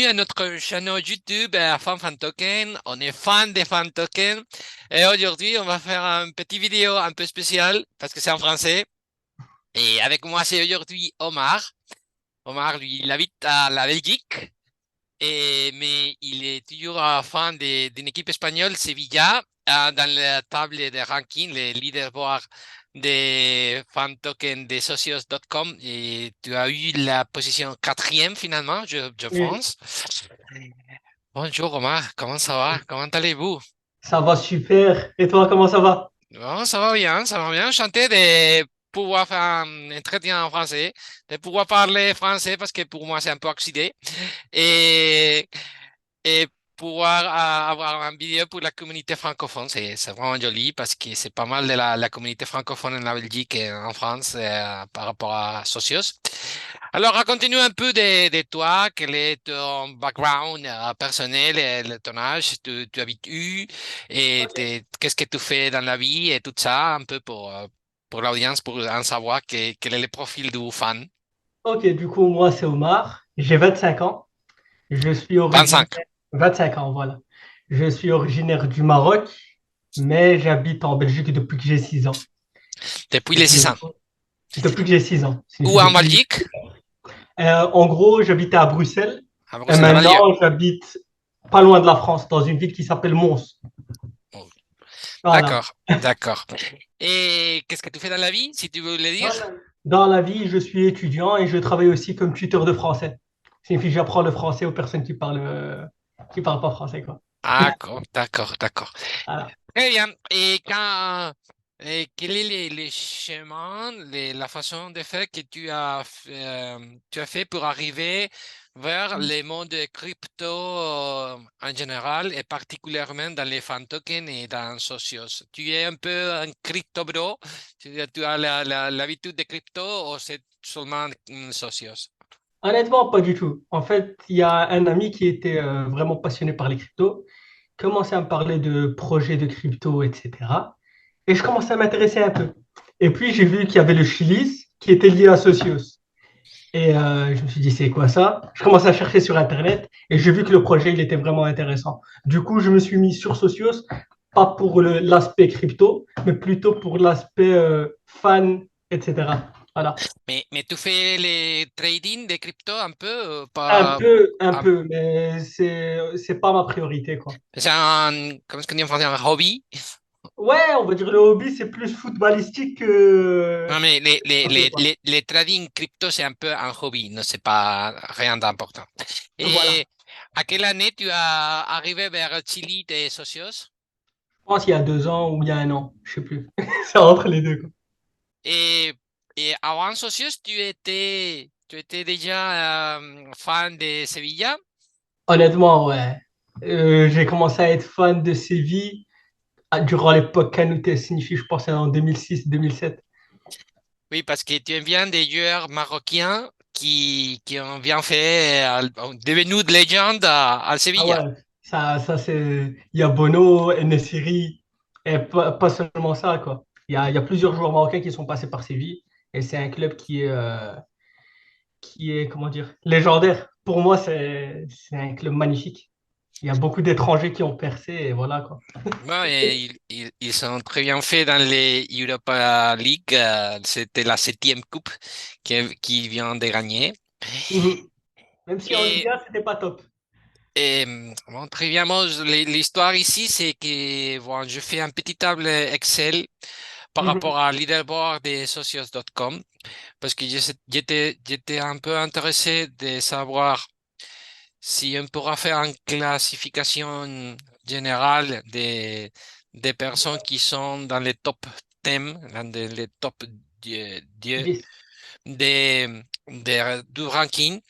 bienvenue à notre chaîne YouTube Fan Token. On est fan des Fan Token et aujourd'hui on va faire un petit vidéo un peu spécial parce que c'est en français. Et avec moi c'est aujourd'hui Omar. Omar lui il habite à la Belgique mais il est toujours fan d'une équipe espagnole, Sevilla, dans la table de ranking, les leaderboards des fan tokens de socios.com et tu as eu la position quatrième finalement, je Oui, pense. Bonjour Omar, comment ça va? Comment allez-vous? ça va super. Et toi, comment ça va? Bon, ça va bien, ça va bien. Enchanté de pouvoir faire un entretien en français, de pouvoir parler français parce que pour moi c'est un peu oxydé. Et Et pouvoir avoir un vidéo pour la communauté francophone, c'est vraiment joli parce que c'est pas mal de la communauté francophone en la Belgique et en France par rapport à Socios. Alors, raconte-nous un peu de toi, quel est ton background personnel, et ton âge, tu habites où et qu'est-ce que tu fais dans la vie et tout ça, un peu pour l'audience, pour en savoir quel est le profil du fan. Ok, du coup, moi, c'est Omar. J'ai 25 ans. Je suis originaire... 25, 25 ans, voilà. Je suis originaire du Maroc, mais j'habite en Belgique depuis que j'ai 6 ans. depuis Et les du 6 ans. coup, depuis que j'ai 6 ans. Signifie Ou en depuis... Belgique? En gros, j'habitais à Bruxelles. À Et Bruxelles, la maintenant, banlieue. j'habite pas loin de la France, dans une ville qui s'appelle Mons. Voilà. D'accord, d'accord. Et qu'est-ce que tu fais dans la vie, si tu veux le dire? Dans la vie, je suis étudiant et je travaille aussi comme tuteur de français. Signifie que j'apprends le français aux personnes qui parlent pas français, quoi. D'accord, d'accord, d'accord. Voilà. Très bien. Et quel est les chemins, la façon de faire que tu as fait pour arriver vers les mondes de crypto en général et particulièrement dans les fan tokens et dans Socios? Tu es un peu un crypto bro? Tu as l'habitude de crypto ou c'est seulement Socios? Honnêtement, pas du tout. En fait, il y a un ami qui était vraiment passionné par les cryptos, commençait à me parler de projets de crypto, etc. Et je commençais à m'intéresser un peu. Et puis, j'ai vu qu'il y avait le Chiliz qui était lié à Socios. Et je me suis dit, c'est quoi ça? Je commençais à chercher sur Internet et j'ai vu que le projet, il était vraiment intéressant. Du coup, je me suis mis sur Socios, pas pour l'aspect crypto, mais plutôt pour l'aspect fan, etc. Voilà. Mais tu fais les trading des cryptos un peu, pas, Un un- peu, mais c'est pas ma priorité, quoi. c'est un, comment est-ce qu'on dit en français, un hobby? Ouais, on va dire le hobby, c'est plus footballistique que... Non, mais Ok, quoi. les trading crypto, c'est un peu un hobby, non, c'est pas rien d'important. Voilà. Et à quelle année tu as arrivé vers Chili et Socios? Je pense qu'il y a 2 ans ou il y a un an, je sais plus. C'est entre les deux, quoi. Et, et avant Socios, tu étais déjà fan de Sevilla? Honnêtement, ouais. J'ai commencé à être fan de Séville durant l'époque Canouté, signifie, je pense, en 2006-2007. Oui, parce que tu viens des joueurs marocains qui ont bien fait, ont devenu de légende à Ah Sevilla. ouais, ça c'est. Il y a Bono, Enesiri, et pas seulement ça, quoi. Il y a plusieurs joueurs marocains qui sont passés par Séville, et c'est un club qui est, comment dire, légendaire. Pour moi, c'est un club magnifique. Il y a beaucoup d'étrangers qui ont percé, et voilà, quoi. Bon, et ils sont très bien faits dans les Europa League. C'était la septième coupe qui vient de gagner. Mhm. Même si en Et, Liga, c'était pas top. bon, très bien, moi, l'histoire ici, c'est que bon, je fais un petit table Excel par Mhm. rapport à leaderboard des socios.com parce que j'étais un peu intéressé de savoir si on pourra faire une classification générale des personnes qui sont dans les top 10, les top 10 10. du ranking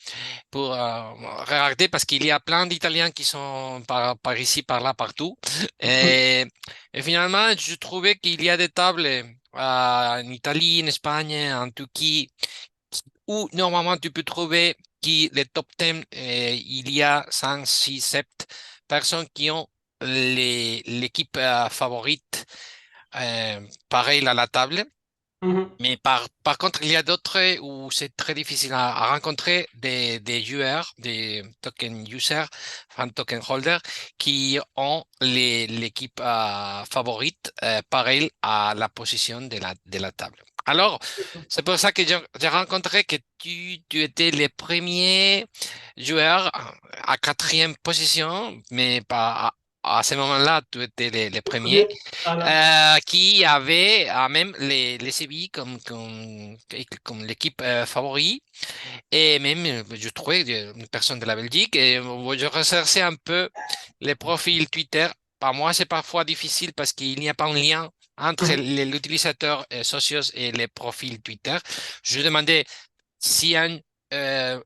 pour regarder parce qu'il y a plein d'Italiens qui sont par ici, par là, partout. Et, et finalement, je trouvais qu'il y a des tables en Italie, en Espagne, en Turquie où normalement tu peux trouver qui les top 10, il y a 5, 6, 7 personnes qui ont l'équipe favorite pareil à la table. Mhm. Mais par contre, il y a d'autres où c'est très difficile à rencontrer des joueurs, des token users, enfin token holders, qui ont l'équipe favorite pareil à la position de la table. Alors, c'est pour ça que j'ai rencontré que tu étais le premier joueur à quatrième position, mais pas à ce moment-là, tu étais les premiers Premier. Voilà. qui avait même les Sévilles comme l'équipe favori. Et même, je trouvais une personne de la Belgique. Et je recherchais un peu les profils Twitter. Par moi, c'est parfois difficile parce qu'il n'y a pas un lien entre Mhm. l'utilisateur sociaux et les profils Twitter. Je demandais si un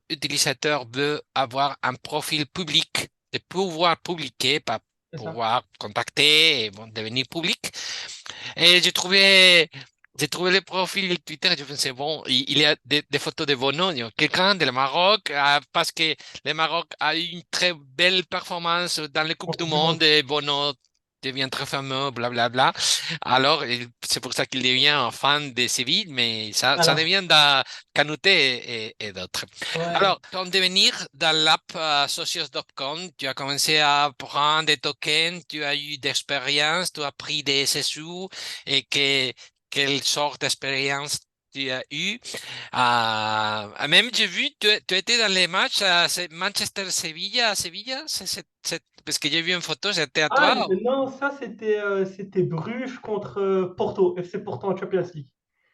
utilisateur veut avoir un profil public, de pouvoir publier, pas C'est ça. pouvoir contacter et bon, devenir public. Et j'ai trouvé le profil Twitter, je pensais, bon, il y a des photos de Bono, quelqu'un de le Maroc, parce que le Maroc a eu une très belle performance dans les En Coupes du Coupe du Monde Monde. et Bono devient très fameux, blablabla. Alors, c'est pour ça qu'il devient un fan de Séville, mais ça Voilà. devient de Canouté et d'autres. Ouais. Alors, ton devenir dans l'app socios.com, tu as commencé à prendre des tokens, tu as eu d'expérience, tu as pris des sous et quelle sorte d'expérience tu as eu. Même j'ai vu, tu étais dans les matchs à Manchester-Sevilla, à Sevilla, parce que j'ai vu une photo, c'était à Ah toi. non, ça c'était Bruges contre Porto, FC Porto en Champions League.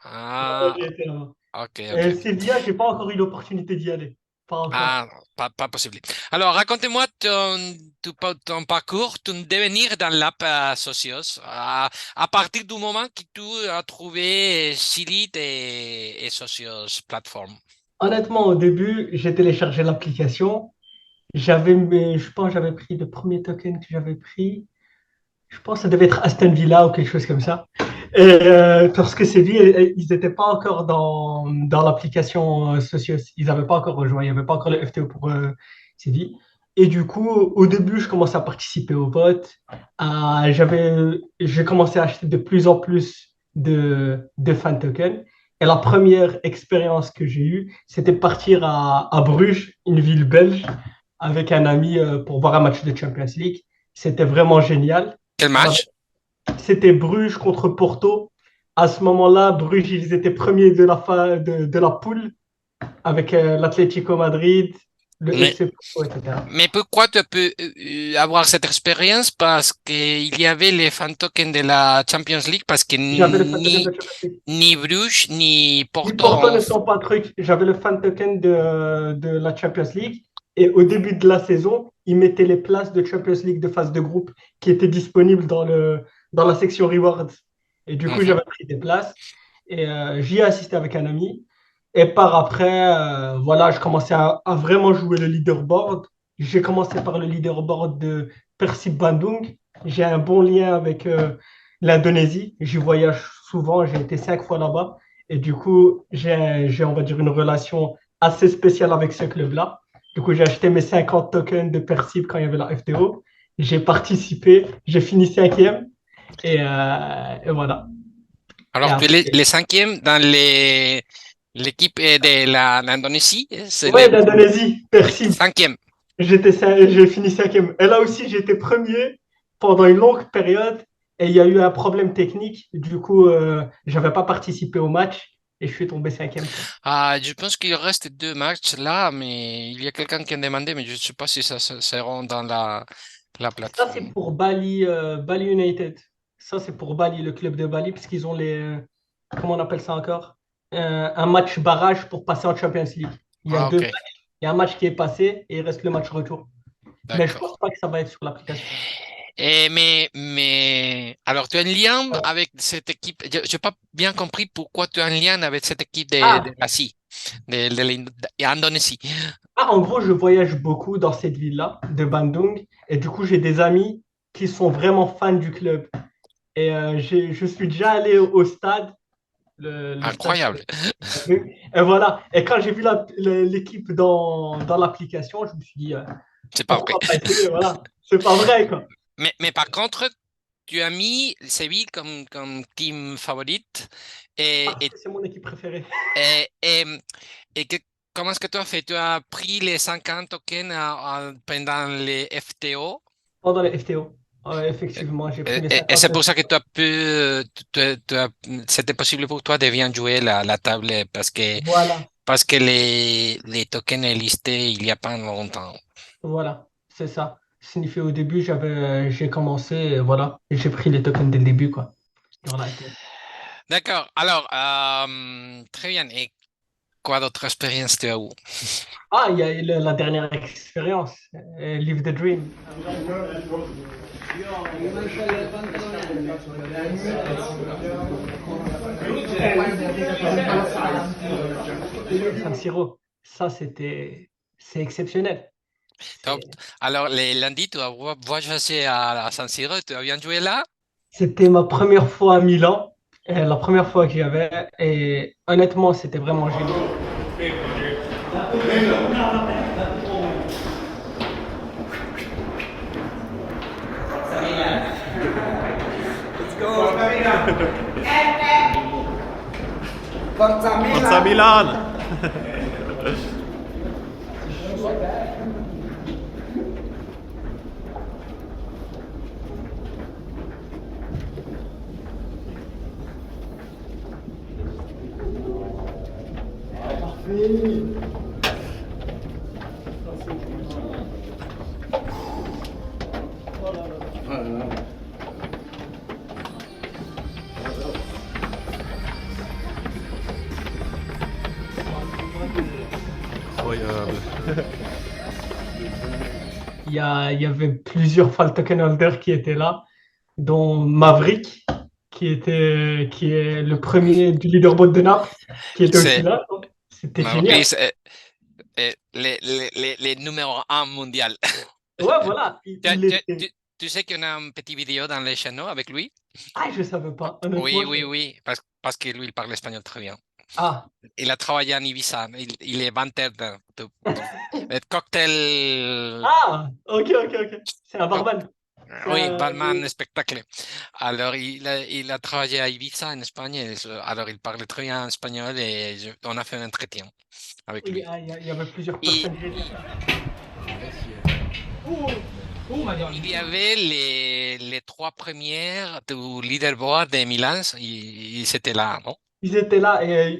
Ah, J'ai été là-bas. ok, ok, Et ok. Sevilla, j'ai pas encore eu l'opportunité d'y aller. Pas encore. Ah, pas possible. Alors, racontez-moi ton parcours, ton devenir dans l'app Socios, à partir du moment que tu as trouvé Silit et Socios Platform. Honnêtement, au début, j'ai téléchargé l'application. Je pense que j'avais pris le premier token que j'avais pris. Je pense que ça devait être Aston Villa ou quelque chose comme ça. Et parce que Séville, ils n'étaient pas encore dans l'application Socios. Ils n'avaient pas encore rejoint. Il n'y avait pas encore le FTO pour Séville. Et du coup, au début, je commençais à participer au vote. J'ai commencé à acheter de plus en plus de fan tokens. Et la première expérience que j'ai eue, c'était de partir à Bruges, une ville belge, avec un ami pour voir un match de Champions League. C'était vraiment génial. Quel On avait- match? C'était Bruges contre Porto. À ce moment-là, Bruges, ils étaient premiers de la poule avec l'Atlético Madrid, le Mais, FC Porto, etc. mais pourquoi tu peux avoir cette expérience? Parce qu'il y avait les fan tokens de la Champions League, parce que J'avais le fan token de Champions League. ni Bruges ni Les Porto Porto ont. ne sont pas trucs. J'avais le fan token de la Champions League. Et au début de la saison, ils mettaient les places de Champions League de phase de groupe qui étaient disponibles dans la section Rewards. Et du coup, Mhm. j'avais pris des places. Et j'y ai assisté avec un ami. Et par après, voilà, je commençais à vraiment jouer le leaderboard. J'ai commencé par le leaderboard de Persib Bandung. J'ai un bon lien avec l'Indonésie. J'y voyage souvent. J'ai été 5 fois là-bas. Et du coup, on va dire, une relation assez spéciale avec ce club-là. Du coup, j'ai acheté mes 50 tokens de Persib quand il y avait la FTO. J'ai participé. J'ai fini cinquième. Et voilà. Et Alors, tu es après, les cinquièmes dans l'équipe de l'Indonésie, c'est ouais, les l'Indonésie, Persib. cinquièmes. J'ai fini cinquième. Et là aussi, j'étais premier pendant une longue période. Et il y a eu un problème technique. Du coup, j'avais pas participé au match et je suis tombé cinquième, quoi. Ah, je pense qu'il reste deux matchs là, mais il y a quelqu'un qui a demandé, mais je ne sais pas si ça rentre dans la Ça, c'est plateforme. pour Bali, Bali United. Ça, c'est pour Bali, le club de Bali, parce qu'ils ont comment on appelle ça encore? Un match barrage pour passer en Champions League. Il y a Ah, deux ok, matchs. Il y a un match qui est passé et il reste le match retour. Mais je pense d'accord. pas que ça va être sur l'application. Alors, tu as un lien Ouais. avec cette équipe. Je n'ai pas bien compris pourquoi tu as un lien avec cette équipe de Ah, l'Asie, de l'Indonésie. En gros, je voyage beaucoup dans cette ville-là, de Bandung. Et du coup, j'ai des amis qui sont vraiment fans du club. Et je suis déjà allé au stade, le stade. Incroyable. Et voilà. Et quand j'ai vu l'équipe dans l'application, je me suis dit, C'est pas vrai. pourquoi pas essayer? Voilà. C'est pas vrai, quoi. Mais par contre, tu as mis Séville comme team favorite et, Parce et, que c'est mon équipe préférée. et, et, et comment est-ce que tu as fait? Tu as pris les 50 tokens pendant les FTO Pendant les FTO. Effectivement, j'ai pris les et 50. c'est pour ça que tu as pu, c'était possible pour toi de bien jouer la table Voilà, parce que les tokens est listés il y a pas longtemps. voilà, c'est ça. Signifié au début, j'ai commencé, voilà, et j'ai pris les tokens dès le début, quoi. Et voilà. D'accord. Alors, très bien. Et quoi d'autre expérience tu as eu? Ah, il y a eu la dernière expérience, Live the Dream. San Siro, ça c'est exceptionnel. Top. C'est- Alors, les lundis, tu as voyagé à San Siro, tu as bien joué là? C'était ma première fois à Milan, la première fois que j'y avais, et honnêtement, c'était vraiment génial. Forza Forza Milan! Milan! Incroyable. Il y avait plusieurs fois le token holder qui étaient là, dont Maverick, qui est le premier du leaderboard de Naples, qui était aussi C'est là. Donc, c'était génial. Maurice, les numéros un mondial. Ouais, voilà, Tu, il était. tu sais qu'on a une petite vidéo dans les channels avec lui? Ah, je savais pas. Honnêtement, Oui, je oui, savais. oui, parce que lui, il parle espagnol très bien. Ah, Il a travaillé en Ibiza. Il est vanter de cocktail. ah, ok, ok, ok. C'est un barman. C'est Oui, un. barman spectacle. Alors, il a travaillé à Ibiza en Espagne. Alors, il parlait très bien espagnol et on a fait un entretien avec lui. Il y avait plusieurs Et personnes géniales. il y avait les trois premières du leaderboard de Milan. Ils étaient là, non? Ils étaient là et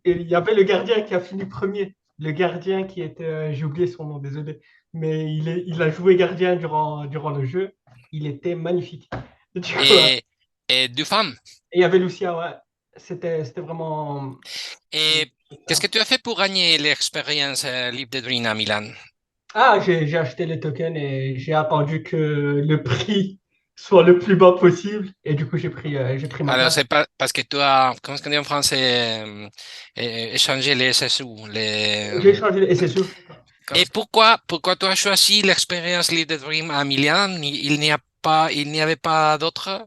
il y avait le gardien qui a fini premier. Le gardien qui était, j'ai oublié son nom, désolé, mais il a joué gardien durant le jeu. Il était magnifique. Du coup, Et, et deux femmes. et il y avait Lucia, ouais. C'était vraiment. Et qu'est-ce que tu as fait pour gagner l'expérience Live the Dream à Milan? Ah, j'ai acheté les tokens et j'ai attendu que le prix soit le plus bas possible. Et du coup, j'ai pris ma Alors, place. c'est pas parce que tu as, comment est-ce qu'on dit en français, échangé les SSU. J'ai changé et c'est sûr. Et pourquoi tu as choisi l'expérience Live the Dream à Milan? Il n'y avait pas d'autre?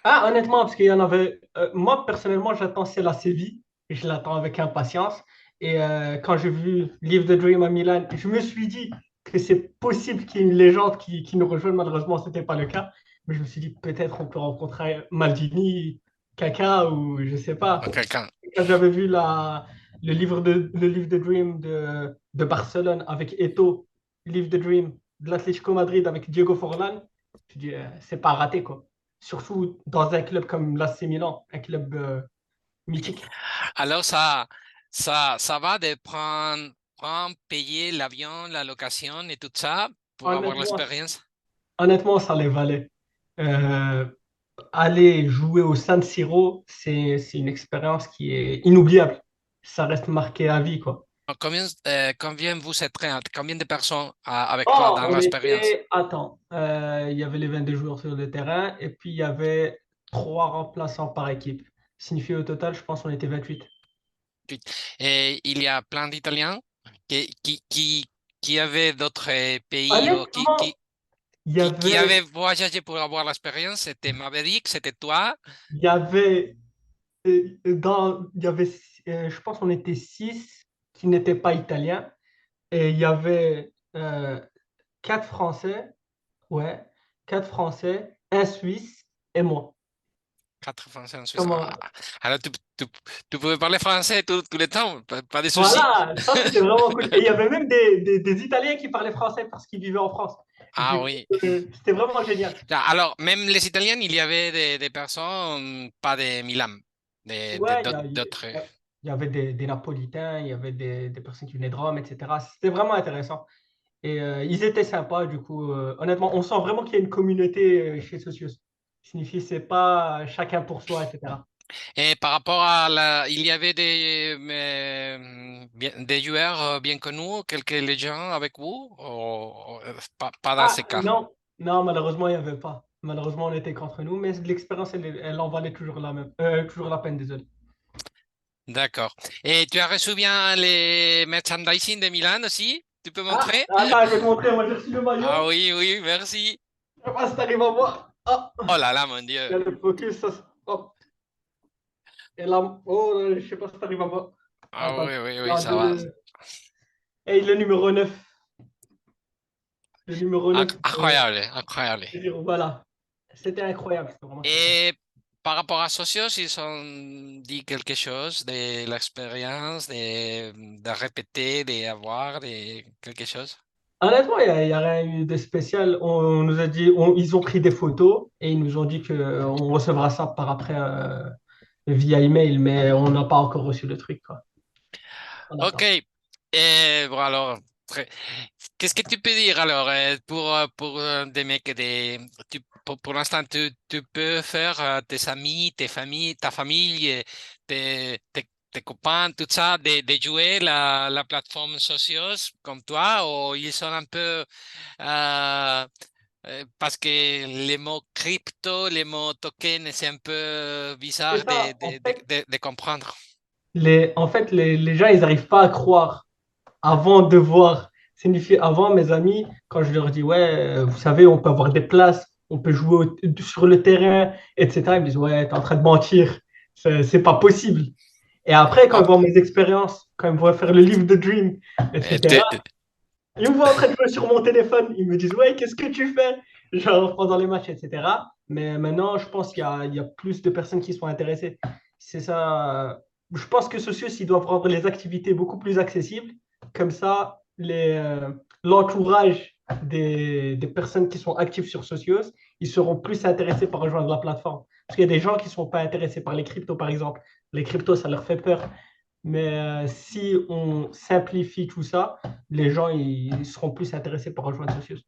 Ah, honnêtement, parce qu'il y en avait. Moi, personnellement, j'attends c'est la Séville. Je l'attends avec impatience. Et quand j'ai vu Live the Dream à Milan, je me suis dit que c'est possible qu'il y ait une légende qui nous rejoigne. Malheureusement, ce n'était pas le cas. Mais je me suis dit peut-être on peut rencontrer Maldini, Kaka ou je sais pas. Quelqu'un. Quand j'avais vu le Live the Dream de Barcelone avec Eto'o, Live the Dream de l'Atlético Madrid avec Diego Forlán, je dis c'est pas raté quoi. Surtout dans un club comme l'AC Milan, un club mythique. Alors, ça va de payer l'avion, la location et tout ça pour avoir Honnêtement, l'expérience. honnêtement, ça les valait. Euh, Aller jouer au San Siro, c'est une expérience qui est inoubliable. Ça reste marqué à vie quoi. Combien vous êtes, combien de personnes avec toi Oh, dans on l'expérience? était. Attends, il y avait les 22 joueurs sur le terrain et puis il y avait trois remplaçants par équipe. Signifié au total, je pense qu'on était 28. Et il y a plein d'Italiens qui, qui, qui, qui avaient d'autres pays ou Honnêtement, il y qui avait, avaient voyagé pour avoir l'expérience. C'était Maverick, c'était toi. il y avait, il y avait, je pense qu'on était 6 qui n'étaient pas italiens et il y avait 4 Français, ouais, 4 Français, un Suisse et moi. Quatre Français en Suisse. Ah. Comment... Alors, tu pouvais parler français tout le temps, pas de soucis. Voilà, ça c'était vraiment cool. Et il y avait même des Italiens qui parlaient français parce qu'ils vivaient en France. Ah Du coup, oui. c'était vraiment génial. Alors, même les Italiens, il y avait des personnes, pas de Milan, Ouais, d'autres. il y avait des Napolitains, il y avait des personnes qui venaient de Rome, etc. C'était vraiment intéressant. Et ils étaient sympas, du coup. Honnêtement, on sent vraiment qu'il y a une communauté chez Socios. Signifie c'est pas chacun pour soi, etc. Et par rapport à il y avait des joueurs bien connus, quelques légendes avec vous, ou pas dans Ah, ces cas? non, non, malheureusement, il n'y avait pas. Malheureusement, on était contre nous, mais l'expérience, elle en valait toujours la même. Toujours la peine, désolé. D'accord. Et tu as reçu bien les merchandising de Milan aussi? Tu peux Ah, montrer? attends, je vais te montrer. Moi, j'ai reçu le Ah maillot. oui, oui, merci. Je sais pas si t'arrives à voir. Ah, Oh là là, mon il Dieu. y a le focus. Hop. Et là, oh, je sais pas si t'arrives à voir. Ah Attends, oui, oui, oui, là, ça va. Et le numéro 9. Le numéro 9. Incroyable, incroyable. Voilà. C'était incroyable. C'était vraiment très sympa. Et par rapport à Socios, ils ont dit quelque chose de l'expérience, de répéter, d'avoir, quelque chose? Honnêtement, il y a rien eu de spécial. On nous a dit, ils ont pris des photos et ils nous ont dit qu'on recevra ça par après via email, mais on n'a pas encore reçu le truc, quoi. On Ok. attend. Et bon, alors, qu'est-ce que tu peux dire alors pour des mecs, pour l'instant, tu peux faire tes amis, tes familles, ta famille, tes copains, tout ça, de jouer la plateforme Socios comme toi, ou ils sont un peu parce que les mots crypto, les mots token, c'est un peu C'est bizarre ça. En fait, de comprendre. les gens, ils n'arrivent pas à croire avant de voir. Signifie, avant, mes amis, quand je leur dis, ouais, vous savez, on peut avoir des places, on peut jouer sur le terrain, etc., ils me disent, ouais, t'es en train de mentir. C'est pas possible. Et après, quand ils Ok. voient mes expériences, quand ils voient faire le livre de Dream, etc., ils me voient en train de jouer sur mon téléphone. Ils me disent, ouais, qu'est-ce que tu fais? Genre pendant les matchs, etc. Mais maintenant, je pense il y a plus de personnes qui sont intéressées. C'est ça. Je pense que Socios, ils doivent rendre les activités beaucoup plus accessibles. Comme ça, l'entourage des personnes qui sont actives sur Socios, ils seront plus intéressés par rejoindre la plateforme. Parce qu'il y a des gens qui ne sont pas intéressés par les cryptos, par exemple. Les cryptos, ça leur fait peur. Mais si on simplifie tout ça, les gens ils seront plus intéressés par rejoindre Socios.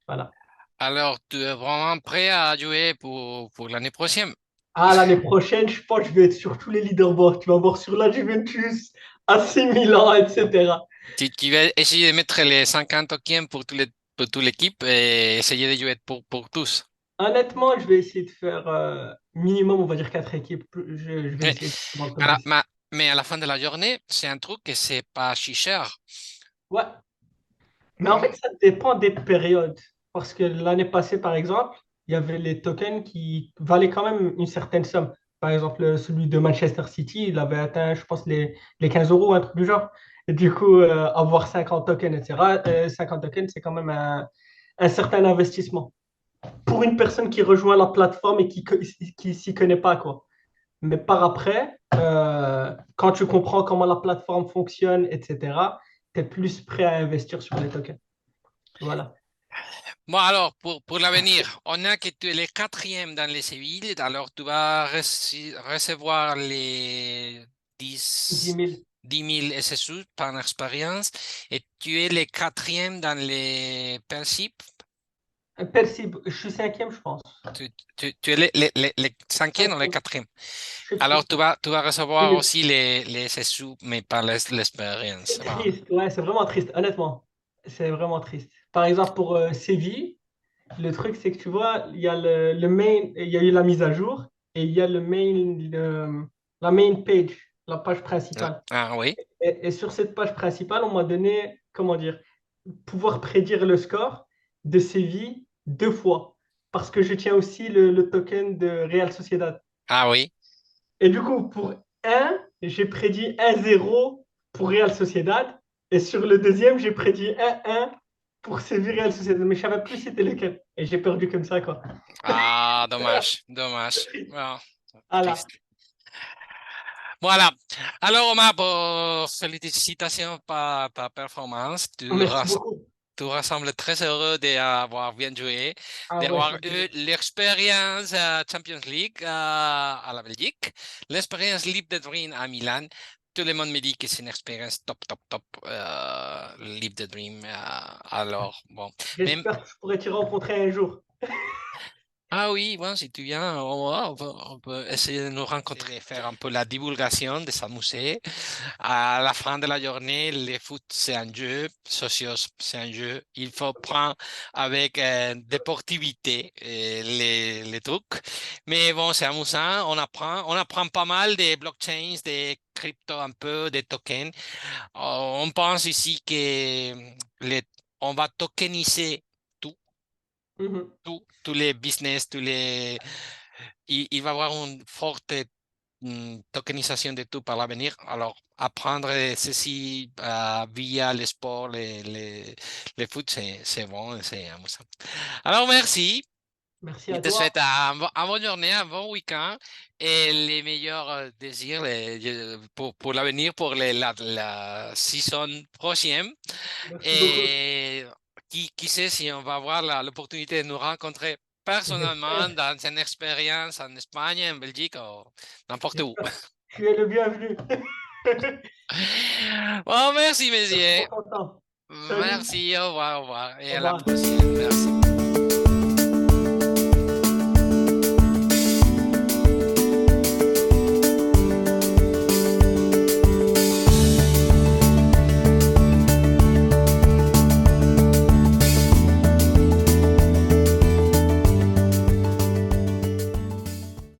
Voilà. Alors, tu es vraiment prêt à jouer pour l'année prochaine? Ah, l'année prochaine, je pense que je vais être sur tous les leaderboards. Tu vas voir sur la Juventus, AC Milan, etc. Tu vas essayer de mettre les 50 tokens pour toute l'équipe et essayer de jouer pour tous. Honnêtement, je vais essayer de faire minimum, on va dire, 4 équipes. Je vais Mais, essayer de dans le à top la 10. mais à la fin de la journée, c'est un truc que c'est pas si cher. Ouais. Mais en Mhm. fait, ça dépend des périodes. Parce que l'année passée, par exemple, il y avait les tokens qui valaient quand même une certaine somme. Par exemple, celui de Manchester City, il avait atteint, je pense, les 15 euros, un truc du genre. Et du coup, avoir 50 tokens, etc., 50 tokens, c'est quand même un certain investissement. Pour une personne qui rejoint la plateforme et qui s'y connaît pas, quoi. Mais par après, quand tu comprends comment la plateforme fonctionne, etc., tu es plus prêt à investir sur les tokens. Voilà. Bon, alors, pour l'avenir, on a que tu es le quatrième dans les civils, alors tu vas recevoir les 10 10 000. 10 000 SSU par expérience et tu es le quatrième dans les principes. Persib, je suis cinquième, je pense. Tu es le cinquième ou le Cinquième, quatrième. je sais plus. Alors, tu vas recevoir Mais aussi les SSU, mais pas l'expérience. c'est Voilà. triste, ouais, c'est vraiment triste, honnêtement. C'est vraiment triste. Par exemple, pour Séville, le truc, c'est que tu vois, il y a le main, il y a eu la mise à jour et il y a la main page, la page Ah, principale. ah oui. Et sur cette page principale, on m'a donné, comment dire, pouvoir prédire le score de Séville 2 fois. Parce que je tiens aussi le token de Real Sociedad. Ah oui. Et du coup, pour un, j'ai prédit 1-0 pour Real Sociedad. Et sur le deuxième, j'ai prédit 1-1 pour sévir Real Sociedad, mais je savais plus c'était lequel. Et j'ai perdu comme ça, quoi. Ah, dommage, dommage. Bon, Voilà. triste. Voilà. Alors, Omar, bon, félicitations par ta performance. Merci beaucoup. Tu ressembles très heureux d'avoir bien joué, Ah ouais, d'avoir c'était. eu l'expérience Champions League à la Belgique, l'expérience Leap the Dream à Milan. Tout le monde me dit que c'est une expérience top, top, top, Leap the Dream. Alors, bon. Même, J'espère que je pourrai te rencontrer un jour. ah oui, bon, si tu viens, on peut essayer de nous rencontrer, faire un peu la divulgation de ce musée. À la fin de la journée, le foot, c'est un jeu, socios, c'est un jeu. Il faut prendre avec déportivité les trucs. Mais bon, c'est amusant, on apprend pas mal des blockchains, des crypto un peu, des tokens. On pense ici que les, on va tokeniser Mhm. tous les business, il va y avoir une forte tokenisation de tout par l'avenir. Alors, apprendre ceci via le sport, les foot, c'est bon, c'est amusant. Alors, merci. Merci Je à te toi. souhaite une bonne journée, un bon week-end et les meilleurs désirs pour l'avenir, pour la saison prochaine. Merci beaucoup. Et qui sait si on va avoir l'opportunité de nous rencontrer personnellement J'espère. dans une expérience en Espagne, en Belgique ou n'importe où. J'espère. Tu es le bienvenu. Bon, merci, Merci messieurs. pour ton temps. Salut. Merci, au revoir et Au à la revoir. prochaine. Merci.